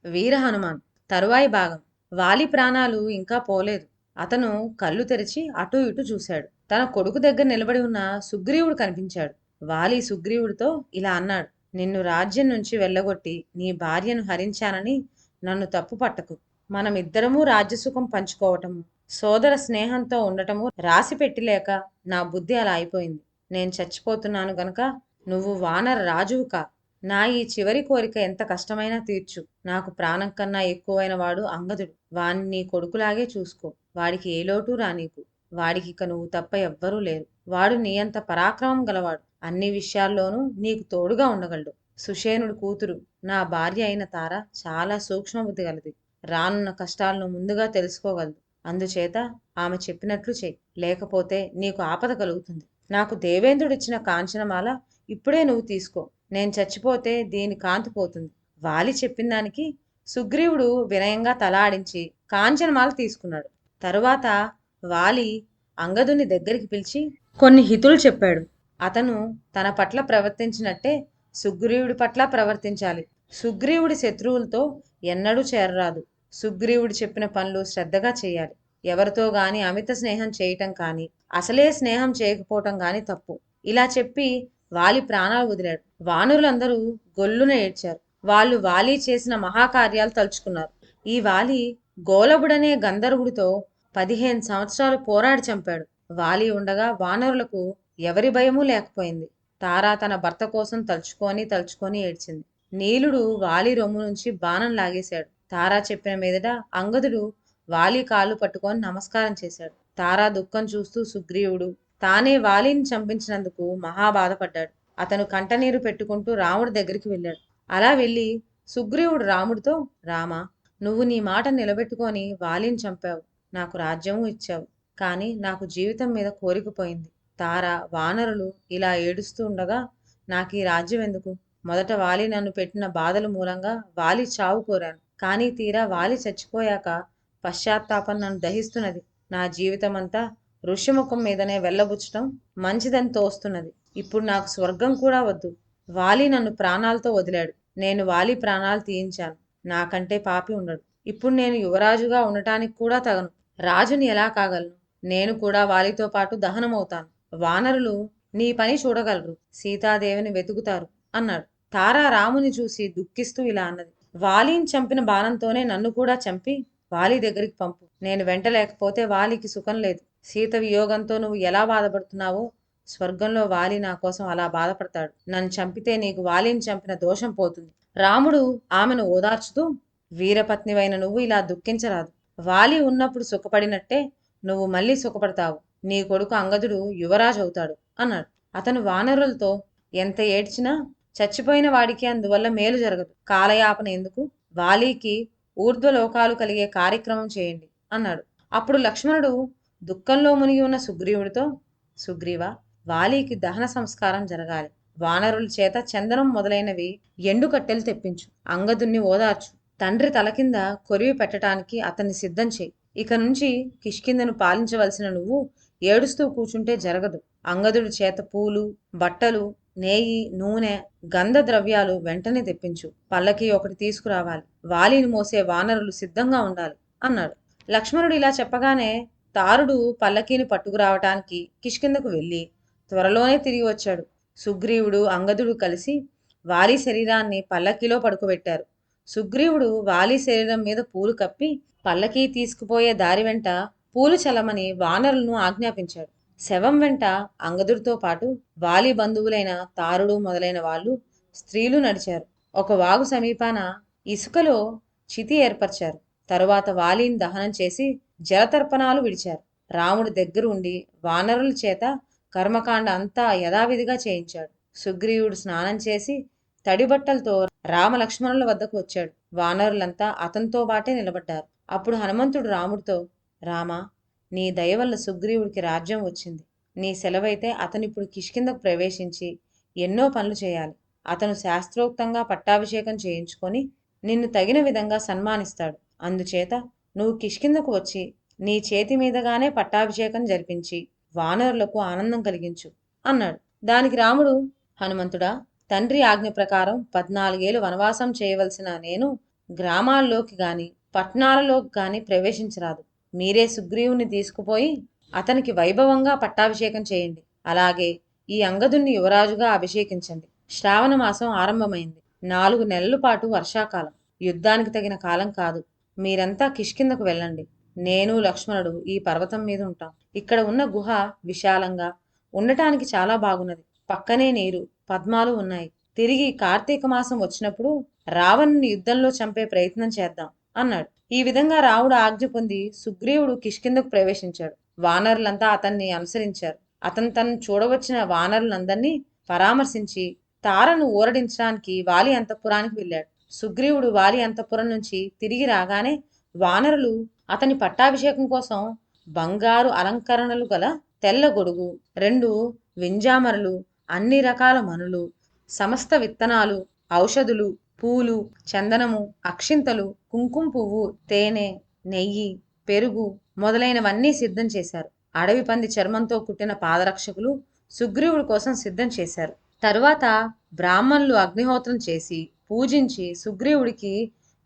వీర హనుమాన్ తరువాయి భాగం. వాలి ప్రాణాలు ఇంకా పోలేదు. అతను కళ్ళు తెరిచి అటూ ఇటూ చూశాడు. తన కొడుకు దగ్గర నిలబడి ఉన్న సుగ్రీవుడు కనిపించాడు. వాలి సుగ్రీవుడితో ఇలా అన్నాడు: నిన్ను రాజ్యం నుంచి వెళ్ళగొట్టి నీ భార్యను హరించానని నన్ను తప్పు పట్టకు. మనమిద్దరము రాజ్యసుఖం పంచుకోవటము, సోదర స్నేహంతో ఉండటము రాసి పెట్టిలేక నా బుద్ధి అలా అయిపోయింది. నేను చచ్చిపోతున్నాను గనక నువ్వు వానర రాజువు కా. నా ఈ చివరి కోరిక ఎంత కష్టమైనా తీర్చు. నాకు ప్రాణం కన్నా ఎక్కువైన వాడు అంగదుడు. వాణ్ణి నీ కొడుకులాగే చూసుకో. వాడికి ఏ లోటు రానీకు. వాడికి ఇక నువ్వు తప్ప ఎవ్వరూ లేరు. వాడు నీ అంత పరాక్రమం గలవాడు. అన్ని విషయాల్లోనూ నీకు తోడుగా ఉండగలడు. సుషేనుడి కూతురు నా భార్య అయిన తార చాలా సూక్ష్మబుద్ధి గలది. రానున్న కష్టాలను ముందుగా తెలుసుకోగలదు. అందుచేత ఆమె చెప్పినట్లు చెయ్యి. లేకపోతే నీకు ఆపద కలుగుతుంది. నాకు దేవేంద్రుడిచ్చిన కాంచనమాల ఇప్పుడే నువ్వు తీసుకో. నేను చచ్చిపోతే దీని కాంతి పోతుంది. వాలి చెప్పిన దానికి సుగ్రీవుడు వినయంగా తలాడించి కాంచనమాల తీసుకున్నాడు. తరువాత వాలి అంగదుని దగ్గరికి పిలిచి కొన్ని హితులు చెప్పాడు. అతను తన పట్ల ప్రవర్తించినట్టే సుగ్రీవుడి పట్ల ప్రవర్తించాలి. సుగ్రీవుడి శత్రువులతో ఎన్నడూ చేరరాదు. సుగ్రీవుడు చెప్పిన పనులు శ్రద్ధగా చేయాలి. ఎవరితో గాని అమిత స్నేహం చేయటం కానీ, అసలే స్నేహం చేయకపోవటం కానీ తప్పు. ఇలా చెప్పి వాలి ప్రాణాలు వదిలాడు. వానరులందరూ గొల్లున ఏడ్చారు. వాళ్ళు వాలి చేసిన మహాకార్యాలు తలుచుకున్నారు. ఈ వాలి గోలబుడనే గంధర్వుడితో 15 సంవత్సరాలు పోరాడి చంపాడు. వాలి ఉండగా వానరులకు ఎవరి భయమూ లేకపోయింది. తారా తన భర్త కోసం తలుచుకొని ఏడ్చింది. నీలుడు వాలి రొమ్ము నుంచి బాణం లాగేశాడు. తారా చెప్పిన మీదట అంగదుడు వాలి కాళ్ళు పట్టుకొని నమస్కారం చేశాడు. తారా దుఃఖం చూస్తూ సుగ్రీవుడు తానే వాలిని చంపించినందుకు మహా బాధపడ్డాడు. అతను కంటనీరు పెట్టుకుంటూ రాముడి దగ్గరికి వెళ్ళాడు. అలా వెళ్ళి సుగ్రీవుడు రాముడితో, రామా, నువ్వు నీ మాట నిలబెట్టుకొని వాలిని చంపావు. నాకు రాజ్యము ఇచ్చావు. కానీ నాకు జీవితం మీద కోరికపోయింది. తార, వానరులు ఇలా ఏడుస్తూ ఉండగా నాకు ఈ రాజ్యం ఎందుకు? మొదట వాలి నన్ను పెట్టిన బాధల మూలంగా వాలి చావు కోరాను. కానీ తీరా వాలి చచ్చిపోయాక పశ్చాత్తాపం నన్ను దహిస్తున్నది. నా జీవితమంతా ఋషిముఖం మీదనే వెళ్ళబుచ్చటం మంచిదని తోస్తున్నది. ఇప్పుడు నాకు స్వర్గం కూడా వద్దు. వాలి నన్ను ప్రాణాలతో వదిలాడు. నేను వాలి ప్రాణాలు తీయించాను. నాకంటే పాపి ఉండడు. ఇప్పుడు నేను యువరాజుగా ఉండటానికి కూడా తగను. రాజుని ఎలా కాగలను? నేను కూడా వాలితో పాటు దహనమవుతాను. వానరులు నీ పని చూడగలరు. సీతాదేవిని వెతుకుతారు అన్నాడు. తారా రాముని చూసి దుఃఖిస్తూ ఇలా అన్నది: వాలిని చంపిన బాణంతోనే నన్ను కూడా చంపి వాలి దగ్గరికి పంపు. నేను వెంట లేకపోతే వాలికి సుఖం లేదు. సీత వియోగంతో నువ్వు ఎలా బాధపడుతున్నావో స్వర్గంలో వాలి నా కోసం అలా బాధపడతాడు. నన్ను చంపితే నీకు వాలిని చంపిన దోషం పోతుంది. రాముడు ఆమెను ఓదార్చుతూ, వీరపత్నివైన నువ్వు ఇలా దుఃఖించరాదు. వాలి ఉన్నప్పుడు సుఖపడినట్టే నువ్వు మళ్ళీ సుఖపడతావు. నీ కొడుకు అంగదుడు యువరాజు అవుతాడు అన్నాడు. అతను వానరులతో, ఎంత ఏడ్చినా చచ్చిపోయిన వాడికి అందువల్ల మేలు జరగదు. కాలయాపన ఎందుకు? వాలికి ఊర్ధ్వలోకాలు కలిగే కార్యక్రమం చేయండి అన్నాడు. అప్పుడు లక్ష్మణుడు దుఃఖంలో మునిగి ఉన్న సుగ్రీవుడితో, సుగ్రీవా, వాలికి దహన సంస్కారం జరగాలి. వానరుల చేత చందనం మొదలైనవి ఎండు కట్టెలు తెప్పించు. అంగదుణ్ణి ఓదార్చు. తండ్రి తల కింద కొరివి పెట్టడానికి అతన్ని సిద్ధం చేయి. ఇక నుంచి కిష్కిందను పాలించవలసిన నువ్వు ఏడుస్తూ కూర్చుంటే జరగదు. అంగదుడి చేత పూలు, బట్టలు, నేయి, నూనె, గంధ ద్రవ్యాలు వెంటనే తెప్పించు. పల్లకి ఒకటి తీసుకురావాలి. వాలిని మోసే వానరులు సిద్ధంగా ఉండాలి అన్నాడు. లక్ష్మణుడు ఇలా చెప్పగానే తారుడు పల్లకీని పట్టుకురావటానికి కిష్కిందకు వెళ్ళి త్వరలోనే తిరిగి వచ్చాడు. సుగ్రీవుడు, అంగదుడు కలిసి వాలి శరీరాన్ని పల్లకీలో పడుకోబెట్టారు. సుగ్రీవుడు వాలి శరీరం మీద పూలు కప్పి పల్లకీ తీసుకుపోయే దారి వెంట పూలు చల్లమని వానరులను ఆజ్ఞాపించాడు. శవం వెంట అంగదుడితో పాటు వాలి బంధువులైన తారుడు మొదలైన వాళ్ళు, స్త్రీలు నడిచారు. ఒక వాగు సమీపాన ఇసుకలో చితి ఏర్పరిచారు. తరువాత వాలిని దహనం చేసి జలతర్పణాలు విడిచారు. రాముడి దగ్గరుండి వానరుల చేత కర్మకాండ అంతా యథావిధిగా చేయించాడు. సుగ్రీవుడు స్నానం చేసి తడిబట్టలతో రామలక్ష్మణుల వద్దకు వచ్చాడు. వానరులంతా అతనితో బాటే నిలబడ్డారు. అప్పుడు హనుమంతుడు రాముడితో, రామా, నీ దయ వల్ల సుగ్రీవుడికి రాజ్యం వచ్చింది. నీ సెలవైతే అతనిప్పుడు కిష్కిందకు ప్రవేశించి ఎన్నో పనులు చేయాలి. అతను శాస్త్రోక్తంగా పట్టాభిషేకం చేయించుకొని నిన్ను తగిన విధంగా సన్మానిస్తాడు. అందుచేత నువ్వు కిష్కిందకు వచ్చి నీ చేతి మీదగానే పట్టాభిషేకం జరిపించి వానరులకు ఆనందం కలిగించు అన్నాడు. దానికి రాముడు, హనుమంతుడా, తండ్రి ఆజ్ఞ ప్రకారం 14 ఏళ్ళు వనవాసం చేయవలసిన నేను గ్రామాల్లోకి గాని పట్టణాలలోకి గాని ప్రవేశించరాదు. మీరే సుగ్రీవుని తీసుకుపోయి అతనికి వైభవంగా పట్టాభిషేకం చేయండి. అలాగే ఈ అంగదుణ్ణి యువరాజుగా అభిషేకించండి. శ్రావణ మాసం ఆరంభమైంది. 4 నెలల పాటు వర్షాకాలం. యుద్ధానికి తగిన కాలం కాదు. మీరంతా కిష్కిందకు వెళ్ళండి. నేను లక్ష్మణుడు ఈ పర్వతం మీద ఉంటాం. ఇక్కడ ఉన్న గుహ విశాలంగా ఉండటానికి చాలా బాగున్నది. పక్కనే నీరు, పద్మాలు ఉన్నాయి. తిరిగి కార్తీక మాసం వచ్చినప్పుడు రావణుని యుద్ధంలో చంపే ప్రయత్నం చేద్దాం అన్నాడు. ఈ విధంగా రాముడు ఆజ్ఞ పొంది సుగ్రీవుడు కిష్కిందకు ప్రవేశించాడు. వానరులంతా అతన్ని అనుసరించారు. అతను తను చూడవచ్చిన వానరులందరినీ పరామర్శించి తారను ఊరడించడానికి వాలి అంతఃపురానికి వెళ్ళాడు. సుగ్రీవుడు వాలి అంతఃపురం నుంచి తిరిగి రాగానే వానరులు అతని పట్టాభిషేకం కోసం బంగారు అలంకరణలు గల తెల్ల గొడుగు, 2 వింజామరలు, అన్ని రకాల మనులు, సమస్త విత్తనాలు, ఔషధులు, పూలు, చందనము, అక్షింతలు, కుంకుమ పువ్వు, తేనె, నెయ్యి, పెరుగు మొదలైనవన్నీ సిద్ధం చేశారు. అడవి పంది చర్మంతో కుట్టిన పాదరక్షకులు సుగ్రీవుడి కోసం సిద్ధం చేశారు. తరువాత బ్రాహ్మణులు అగ్నిహోత్రం చేసి పూజించి సుగ్రీవుడికి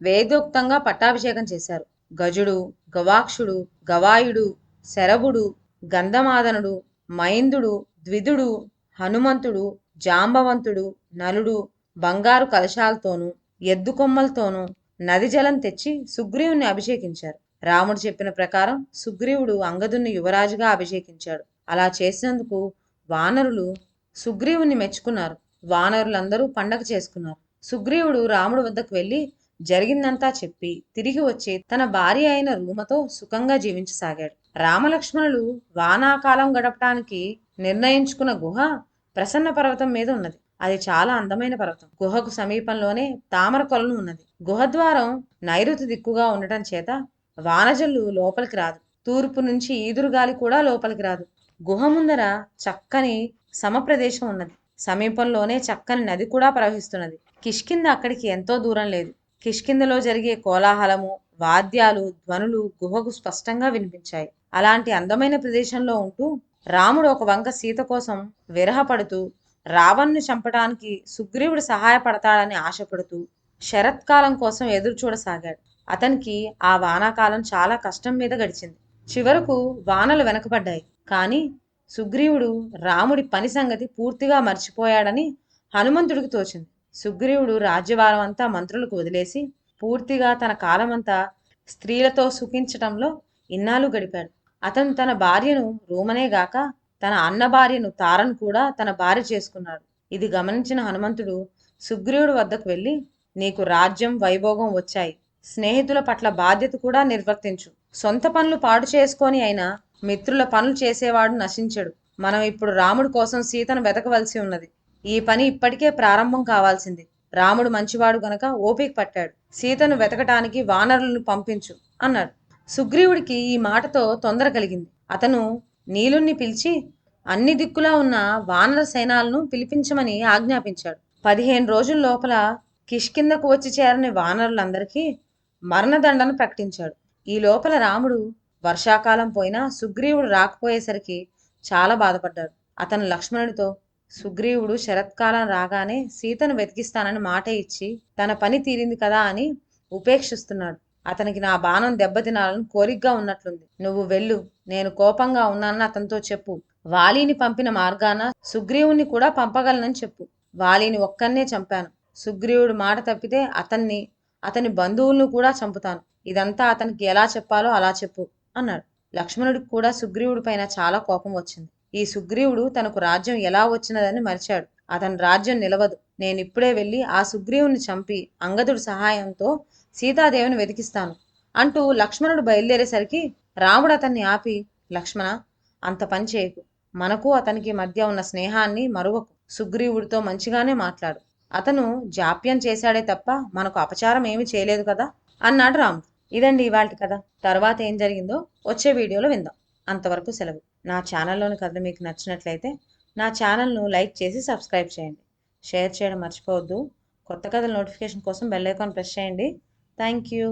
వేదోక్తంగా పట్టాభిషేకం చేశారు. గజుడు, గవాక్షుడు, గవాయుడు, శరభుడు, గంధమాదనుడు, మైందుడు, ద్విదుడు, హనుమంతుడు, జాంబవంతుడు, నలుడు బంగారు కలశాలతోనూ ఎద్దు కొమ్మలతోనూ నది జలం తెచ్చి సుగ్రీవుని అభిషేకించారు. రాముడు చెప్పిన ప్రకారం సుగ్రీవుడు అంగదుని యువరాజుగా అభిషేకించాడు. అలా చేసినందుకు వానరులు సుగ్రీవుని మెచ్చుకున్నారు. వానరులందరూ పండగ చేసుకున్నారు. సుగ్రీవుడు రాముడి వద్దకు వెళ్ళి జరిగిందంతా చెప్పి తిరిగి వచ్చి తన భార్య అయిన రూమతో సుఖంగా జీవించసాగాడు. రామలక్ష్మణులు వానాకాలం గడపటానికి నిర్ణయించుకున్న గుహ ప్రసన్న పర్వతం మీద ఉన్నది. అది చాలా అందమైన పర్వతం. గుహకు సమీపంలోనే తామర కొలను ఉన్నది. గుహ ద్వారం నైరుతి దిక్కుగా ఉండటం చేత వానజల్లు లోపలికి రాదు. తూర్పు నుంచి ఈదురుగాలి కూడా లోపలికి రాదు. గుహ ముందర చక్కని సమప్రదేశం ఉన్నది. సమీపంలోనే చక్కని నది కూడా ప్రవహిస్తున్నది. కిష్కింద అక్కడికి ఎంతో దూరం లేదు. కిష్కిందలో జరిగే కోలాహలము, వాద్యాలు, ధ్వనులు గుహకు స్పష్టంగా వినిపించాయి. అలాంటి అందమైన ప్రదేశంలో ఉంటూ రాముడు ఒక వంక సీత కోసం విరహపడుతూ రావణ్ణి చంపడానికి సుగ్రీవుడు సహాయపడతాడని ఆశపడుతూ శరత్కాలం కోసం ఎదురు చూడసాగాడు. అతనికి ఆ వానాకాలం చాలా కష్టం మీద గడిచింది. చివరకు వానలు వెనకబడ్డాయి. కానీ సుగ్రీవుడు రాముడి పని సంగతి పూర్తిగా మర్చిపోయాడని హనుమంతుడికి తోచింది. సుగ్రీవుడు రాజ్యభారం అంతా మంత్రులకు వదిలేసి పూర్తిగా తన కాలమంతా స్త్రీలతో సుఖించటంలో ఇన్నాళ్ళు గడిపాడు. అతను తన భార్యను రూమనేగాక తన అన్న భార్యను తారను కూడా తన భార్య చేసుకున్నాడు. ఇది గమనించిన హనుమంతుడు సుగ్రీవుడి వద్దకు వెళ్ళి, నీకు రాజ్యం, వైభోగం వచ్చాయి. స్నేహితుల పట్ల బాధ్యత కూడా నిర్వర్తించు. సొంత పనులు పాడు చేసుకొని అయినా మిత్రుల పనులు చేసేవాడు నశించడు. మనం ఇప్పుడు రాముడి కోసం సీతను వెతకవలసి ఉన్నది. ఈ పని ఇప్పటికే ప్రారంభం కావాల్సింది. రాముడు మంచివాడు గనక ఓపిక పట్టాడు. సీతను వెతకటానికి వానరులను పంపించు అన్నాడు. సుగ్రీవుడికి ఈ మాటతో తొందర కలిగింది. అతను నీలుణ్ణి పిలిచి అన్ని దిక్కులా ఉన్న వానర సైనాలను పిలిపించమని ఆజ్ఞాపించాడు. 15 రోజుల లోపల కిష్కిందకు వచ్చి చేరని వానరులందరికీ మరణదండను ప్రకటించాడు. ఈ లోపల రాముడు వర్షాకాలం పోయినా సుగ్రీవుడు రాకపోయేసరికి చాలా బాధపడ్డాడు. అతను లక్ష్మణుడితో, సుగ్రీవుడు శరత్కాలం రాగానే సీతను వెతికిస్తానని మాట ఇచ్చి తన పని తీరింది కదా అని ఉపేక్షిస్తున్నాడు. అతనికి నా బాణం దెబ్బతినాలని కోరికగా ఉన్నట్లుంది. నువ్వు వెళ్ళు, నేను కోపంగా ఉన్నానని అతనితో చెప్పు. వాలిని పంపిన మార్గాన సుగ్రీవుని కూడా పంపగలనని చెప్పు. వాలిని ఒక్కన్నే చంపాను. సుగ్రీవుడు మాట తప్పితే అతన్ని, అతని బంధువులను కూడా చంపుతాను. ఇదంతా అతనికి ఎలా చెప్పాలో అలా చెప్పు అన్నాడు. లక్ష్మణుడికి కూడా సుగ్రీవుడి పైన చాలా కోపం వచ్చింది. ఈ సుగ్రీవుడు తనకు రాజ్యం ఎలా వచ్చినదని మరిచాడు. అతని రాజ్యం నిలవదు. నేనిప్పుడే వెళ్ళి ఆ సుగ్రీవుని చంపి అంగదుడి సహాయంతో సీతాదేవిని వెతికిస్తాను అంటూ లక్ష్మణుడు బయలుదేరేసరికి రాముడు అతన్ని ఆపి, లక్ష్మణ, అంత పని చేయకు. మనకు అతనికి మధ్య ఉన్న స్నేహాన్ని మరువకు. సుగ్రీవుడితో మంచిగానే మాట్లాడు. అతను జాప్యం చేశాడే తప్ప మనకు అపచారం ఏమీ చేయలేదు కదా అన్నాడు రాముడు. ఇదండి ఇవాల్టి కథ. తర్వాత ఏం జరిగిందో వచ్చే వీడియోలో విందాం. అంతవరకు సెలవు. నా ఛానల్లోని కథ మీకు నచ్చినట్లయితే నా ఛానల్ను లైక్ చేసి సబ్స్క్రైబ్ చేయండి. షేర్ చేయడం మర్చిపోవద్దు. కొత్త కథల నోటిఫికేషన్ కోసం బెల్ ఐకాన్ ప్రెస్ చేయండి. Thank you.